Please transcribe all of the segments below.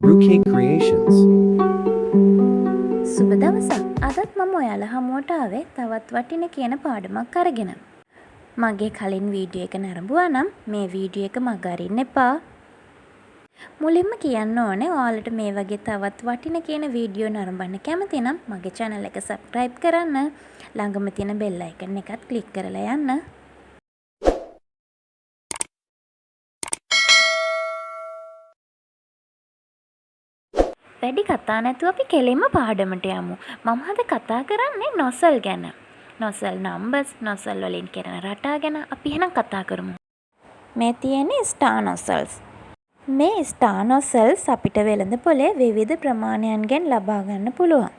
Cake Creations. සුබ දවසක්. අදත් මම ඔයාලා හමුවට ආවේ තවත් වටින කියන පාඩමක් අරගෙන. මගේ කලින් වීඩියෝ එක නරඹුවා නම් මේ වීඩියෝ එක මග අරින්න එපා. මුලින්ම කියන්න ඕනේ ඔයාලට මේ වගේ තවත් වටින කියන වීඩියෝ නරඹන්න කැමති නම් මගේ channel එක subscribe කරන්න. ළඟම තියෙන bell icon එකත් click කරලා යන්න. වැඩි කතා නැතුව අපි කෙලින්ම පාඩමට යමු. මම අද කතා කරන්නේ nozzle ගැන. nozzle numbers, nozzle වලින් කරන රටා ගැන අපි එහෙනම් කතා කරමු. මේ තියෙන්නේ star nozzles. මේ star nozzles අපිට වෙළඳ පොලේ විවිධ ප්‍රමාණයන්ගෙන් ලබා ගන්න පුළුවන්.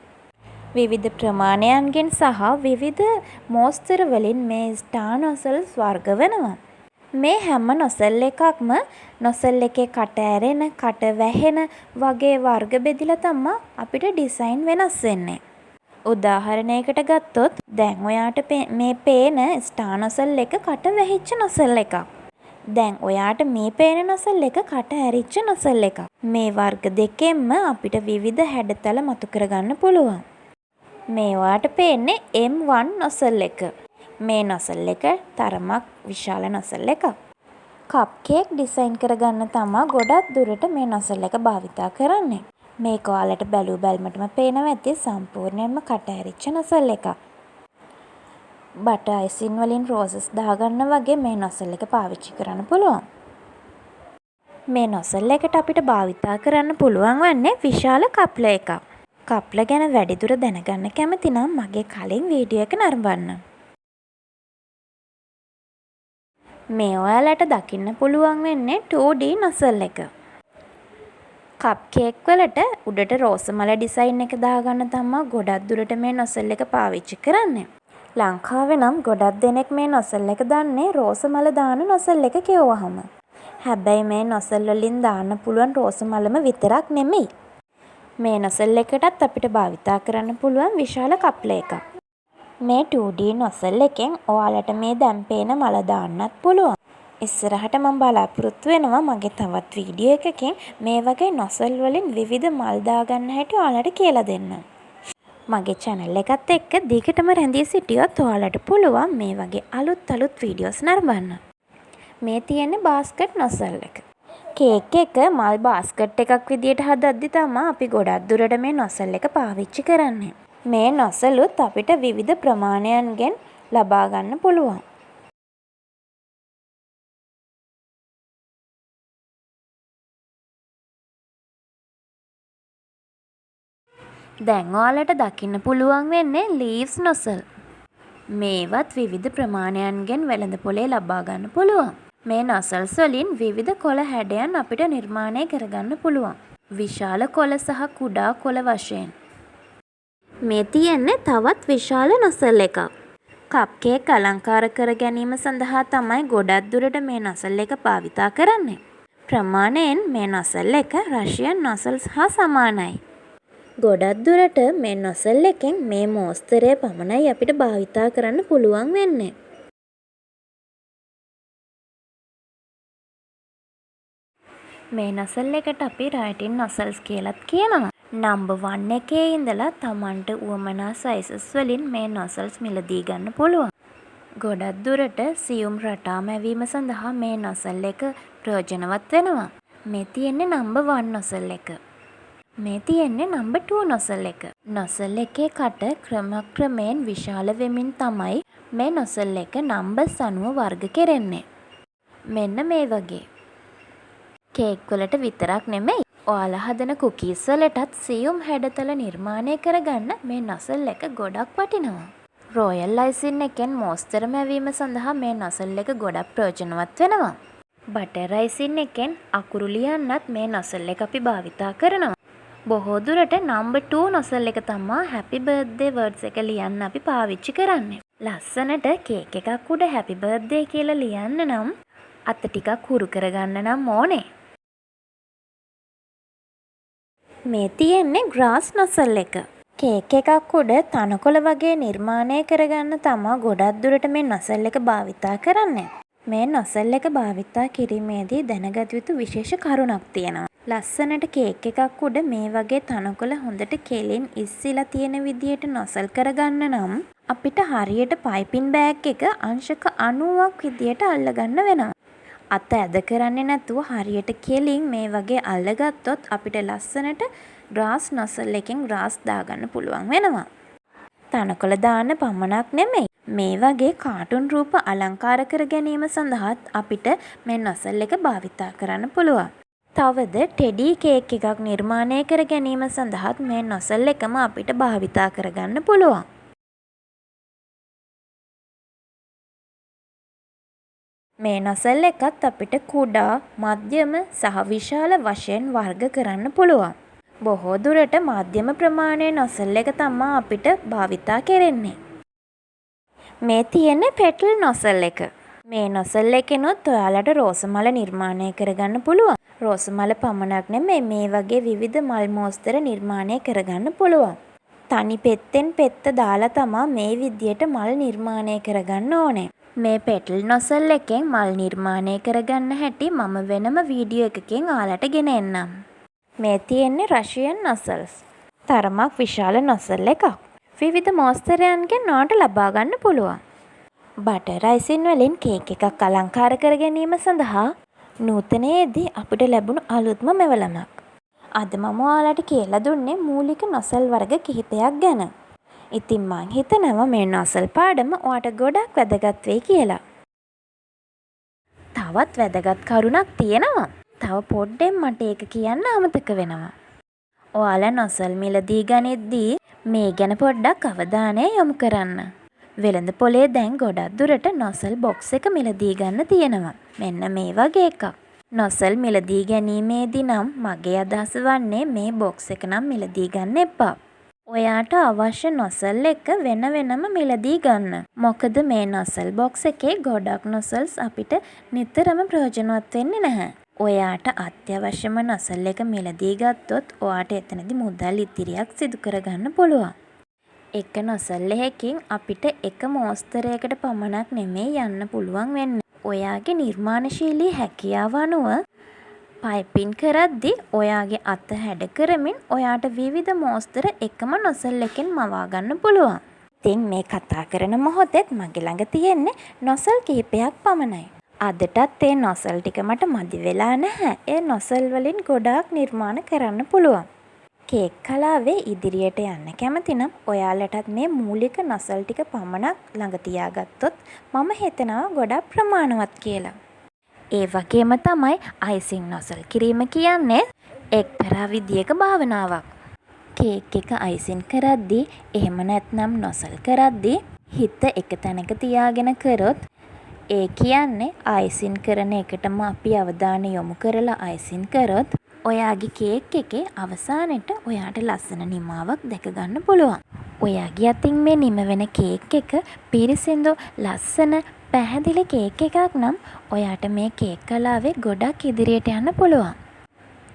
විවිධ ප්‍රමාණයන්ගෙන් සහ විවිධ මෝස්තර වලින් මේ star nozzles වර්ග වෙනවා. මේ හැම nozzle එකක්ම nozzle එකේ කට ඇරෙන, කට වැහෙන වගේ වර්ග බෙදලා තමයි අපිට ඩිසයින් වෙනස් වෙන්නේ. උදාහරණයකට ගත්තොත් දැන් ඔයාට මේ පේන star nozzle එක කට වැහිච්ච nozzle එකක්. දැන් ඔයාට මේ පේන nozzle එක කට ඇරිච්ච nozzle එකක්. මේ වර්ග දෙකෙන්ම අපිට විවිධ හැඩතල මතු කරගන්න පුළුවන්. මේ ඔයාට පේන්නේ M1 nozzle එක. මේ nozzle එක තරමක් විශාල nozzle එකක්. cupcake ඩිසයින් කරගන්න තමයි ගොඩක් දුරට මේ nozzle එක භාවිතා කරන්නේ. මේක ඔයාලට බැලු බැලමටම පේනවා ඇති සම්පූර්ණයෙන්ම කට ඇරිච්ච nozzle එකක්. butter icing වලින් roses දාගන්න වගේ මේ nozzle එක පාවිච්චි කරන්න පුළුවන්. මේ nozzle එකට අපිට භාවිතා කරන්න පුළුවන් වන්නේ විශාල කප්ල එකක්. කප්ල ගැන වැඩිදුර දැනගන්න කැමති නම් මගේ කලින් වීඩියෝ එක නරඹන්න. මේ ඔයාලට දකින්න පුළුවන් වෙන්නේ 2D nozzle එක. cupcake වලට උඩට රෝස මල ඩිසයින් එක දාගන්න තමයි ගොඩක් දුරට මේ nozzle එක පාවිච්චි කරන්නේ. ලංකාවේ නම් ගොඩක් දෙනෙක් මේ nozzle එක දන්නේ රෝස මල දාන nozzle එක කියවහම. හැබැයි මේ nozzle වලින් දාන්න පුළුවන් රෝස මලම විතරක් නෙමෙයි. මේ nozzle එකටත් අපිට භාවිතා කරන්න පුළුවන් විශාල කප්ල එකක්. මේ 2D nozzle එකෙන් ඔයාලට මේ දැන් පේන මල දාන්නත් පුළුවන්. ඉස්සරහට මම බලාපොරොත්තු වෙනවා මගේ තවත් වීඩියෝ එකකින් මේ වගේ nozzle වලින් විවිධ මල් දාගන්න හැටි ඔයාලට කියලා දෙන්න. මගේ channel එකත් එක්ක දිගටම රැඳී සිටියොත් ඔයාලට පුළුවන් මේ වගේ අලුත් වීඩියෝස් නරඹන්න. මේ තියෙන්නේ basket nozzle එක. කේක් එක මල් බාස්කට් එකක් විදියට හදද්දි තමයි අපි ගොඩක් දුරට මේ nozzle එක පාවිච්චි කරන්නේ. මේ nozzle උත් අපිට විවිධ ප්‍රමාණයන්ගෙන් ලබා ගන්න පුළුවන්. දැන් ඔයාලට දකින්න පුළුවන් වෙන්නේ leaves nozzle. මේවත් විවිධ ප්‍රමාණයන්ගෙන් වෙළඳ පොලේ ලබා ගන්න පුළුවන්. මේ nozzles වලින් විවිධ කොළ හැඩයන් අපිට නිර්මාණය කරගන්න පුළුවන්. විශාල කොළ සහ කුඩා කොළ වශයෙන්. මේ තියෙන්නේ තවත් විශාල nozzle එකක්. cupcake අලංකාර කර ගැනීම සඳහා තමයි ගොඩක් දුරට මේ nozzle එක භාවිතා කරන්නේ. ප්‍රමාණයෙන් මේ nozzle එක Russian nozzles හා සමානයි. ගොඩක් දුරට මේ nozzle එකෙන් මේ මෝස්තරය පමණයි අපිට භාවිතා කරන්න පුළුවන් වෙන්නේ. මේ nozzle එකට අපි writing nozzles කියලාත් කියනවා. number 1 එකේ ඉඳලා Tamanට උවමනා sizes වලින් මේ nozzles මිලදී ගන්න පුළුවන්. ගොඩක් දුරට සියුම් රටා මැවීම සඳහා මේ nozzle එක ප්‍රයෝජනවත් වෙනවා. මේ තියෙන්නේ number 1 nozzle එක. මේ තියෙන්නේ number 2 nozzle එක. nozzle එකේ කට ක්‍රමයෙන් විශාල වෙමින් තමයි මේ nozzle එක numbers අනුව වර්ග කෙරෙන්නේ. මෙන්න මේ වගේ. කේක් වලට විතරක් නෙමෙයි ඔයාලා හදන කුකීස් වලටත් සියුම් හැඩතල නිර්මාණය කරගන්න මේ nozzle එක ගොඩක් වටිනවා. රොයල් අයිසින් එකෙන් මෝස්තර මැවීම සඳහා මේ nozzle එක ගොඩක් ප්‍රයෝජනවත් වෙනවා. බටර් අයිසින් එකෙන් අකුරු ලියන්නත් මේ nozzle එක අපි භාවිතා කරනවා. බොහෝ දුරට number 2 nozzle එක තමයි happy birthday words එක ලියන්න අපි පාවිච්චි කරන්නේ. ලස්සනට කේක් එකක් උඩ happy birthday කියලා ලියන්න නම් අත ටිකක් හුරු කරගන්න නම් ඕනේ. මේ තියෙන්නේ grass nozzle එක. කේක් එකක් උඩ තනකොළ වගේ නිර්මාණය කරගන්න තමයි ගොඩක් දුරට මේ nozzle එක භාවිතා කරන්නේ. මේ nozzle එක භාවිතා කිරීමේදී දැනගත යුතු විශේෂ කරුණක් තියෙනවා. ලස්සනට කේක් එකක් උඩ මේ වගේ තනකොළ හොඳට කෙලින් ඉස්සිලා තියෙන විදියට නොසල් කරගන්න නම් අපිට හරියට පයිපින් බෑග් එක අංශක 90ක් විදියට අල්ලගන්න වෙනවා. අත ඇද කරන්නේ නැතුව හරියට කෙලින් මේ වගේ අල්ලගත්තොත් අපිට ලස්සනට ග්‍රාස් නොසල් එකෙන් ග්‍රාස් දාගන්න පුළුවන් වෙනවා. තනකොළ දාන්න පමණක් නෙමෙයි. මේ වගේ කාටුන් රූප අලංකාර කර ගැනීම සඳහාත් අපිට මේ නොසල් එක භාවිතා කරන්න පුළුවන්. තවද ටෙඩි කේක් එකක් නිර්මාණය කර ගැනීම සඳහාත් මේ නොසල් එකම අපිට භාවිතා කරගන්න පුළුවන්. මේ නොසල් එකත් අපිට කුඩා, මධ්‍යම සහ විශාල වශයෙන් වර්ග කරන්න පුළුවන්. බොහෝ දුරට මධ්‍යම ප්‍රමාණයේ නොසල් එක තමයි අපිට භාවිතා කෙරෙන්නේ. මේ තියෙන්නේ පෙටල් නොසල් එක. මේ නොසල් එකෙනුත් ඔයාලට රෝස මල නිර්මාණය කරගන්න පුළුවන්. රෝස මල පමණක් නෙමෙයි මේ වගේ විවිධ මල් මෝස්තර නිර්මාණය කරගන්න පුළුවන්. තනි පෙත්තෙන් පෙත්ත දාලා තමයි මේ විදියට මල් නිර්මාණය කරගන්න ඕනේ. මේ පෙටල් නොසල් එකෙන් මල් නිර්මාණය කරගන්න හැටි මම වෙනම වීඩියෝ එකකින් ඔයාලට ගෙන එන්නම්. මේ තියෙන්නේ රෂියන් නොසල්ස්. තරමක් විශාල නොසල් එකක්. විවිධ මෝස්තරයන්ගෙන් ඔයාලට ලබා ගන්න පුළුවන්. බටර් අයිසින් වලින් කේක් එකක් අලංකාර කර ගැනීම සඳහා නූතනයේදී අපිට ලැබුණු අලුත්ම මෙවලමක්. අද මම ඔයාලට කියලා දුන්නේ මූලික නොසල් වර්ග කිහිපයක් ගැන. ඉතින් මං හිතනවා මේ නොසල් පාඩම ඔයාට ගොඩක් වැදගත් වෙයි කියලා. තවත් වැදගත් කරුණක් තියෙනවා. තව පොඩ්ඩෙන් මට ඒක කියන්න අමතක වෙනවා. ඔයාලා නොසල් මිලදී ගනිද්දී මේ ගැන පොඩ්ඩක් අවධානය යොමු කරන්න. වෙළඳ පොලේ දැන් ගොඩක් දුරට නොසල් බොක්ස් එක මිලදී ගන්න තියෙනවා. මෙන්න මේ වගේ එකක්. නොසල් මිලදී ගැනීමේදී නම් මගේ අදහස වන්නේ මේ බොක්ස් එක නම් මිලදී ගන්න එපා. ඔයාට අවශ්‍ය නොසල් එක වෙන වෙනම මිලදී ගන්න. මොකද මේ නොසල් බොක්ස් එකේ ගොඩක් නොසල්ස් අපිට නිතරම ප්‍රයෝජනවත් වෙන්නේ නැහැ. ඔයාට අත්‍යවශ්‍යම නොසල් එක මිලදී ගත්තොත් ඔයාට එතනදී මුදල් ඉතිරියක් සිදු කරගන්න පුළුවන්. එක නොසල් එකකින් අපිට එක මෝස්තරයකට පමණක් නෙමෙයි යන්න පුළුවන් වෙන්නේ. ඔයාගේ නිර්මාණශීලී හැකියාව අනුව පයිපින් කරද්දී ඔයාගේ අත හැඩ කරමින් ඔයාට විවිධ මෝස්තර එකම නොසල් එකෙන් මවා ගන්න පුළුවන්. ඉතින් මේ කතා කරන මොහොතේත් මගේ ළඟ තියෙන්නේ නොසල් කිහිපයක් පමණයි. අදටත් ඒ නොසල් ටික මට මදි වෙලා නැහැ. ඒ නොසල් වලින් ගොඩාක් නිර්මාණ කරන්න පුළුවන්. කේක් කලාවේ ඉදිරියට යන්න කැමති නම් ඔයාලටත් මේ මූලික නොසල් ටික පමණක් ළඟ තියාගත්තොත් මම හිතනවා ගොඩක් ප්‍රමාණවත් කියලා. ඒ වගේම තමයි අයිසින් නොසල් කිරීම කියන්නේ එක්තරා විදියක භාවනාවක්. කේක් එක අයිසින් කරද්දී එහෙම නැත්නම් නොසල් කරද්දී හිත එක තැනක තියාගෙන කරොත් ඒ කියන්නේ අයිසින් කරන එකටම අපි අවධානය යොමු කරලා අයිසින් කරොත් ඔයාගේ කේක් එකේ අවසානෙට ඔයාට ලස්සන නිමාවක් දැක ගන්න පුළුවන්. ඔයාගේ අතින් මේ නිම වෙන කේක් එක පිරිසිදු ලස්සන පැහැදිලි කේක් එකක් නම් ඔයාට මේ කේක් කලාවේ ගොඩක් ඉදිරියට යන්න පුළුවන්.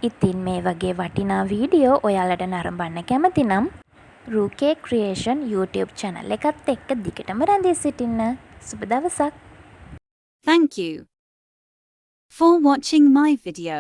ඉතින් මේ වගේ වටිනා වීඩියෝ ඔයාලට නරඹන්න කැමති නම් රූකේ ක්‍රියේෂන් YouTube channel එකත් එක්ක දිගටම රැඳී සිටින්න. සුබ දවසක්. Thank you for watching my video.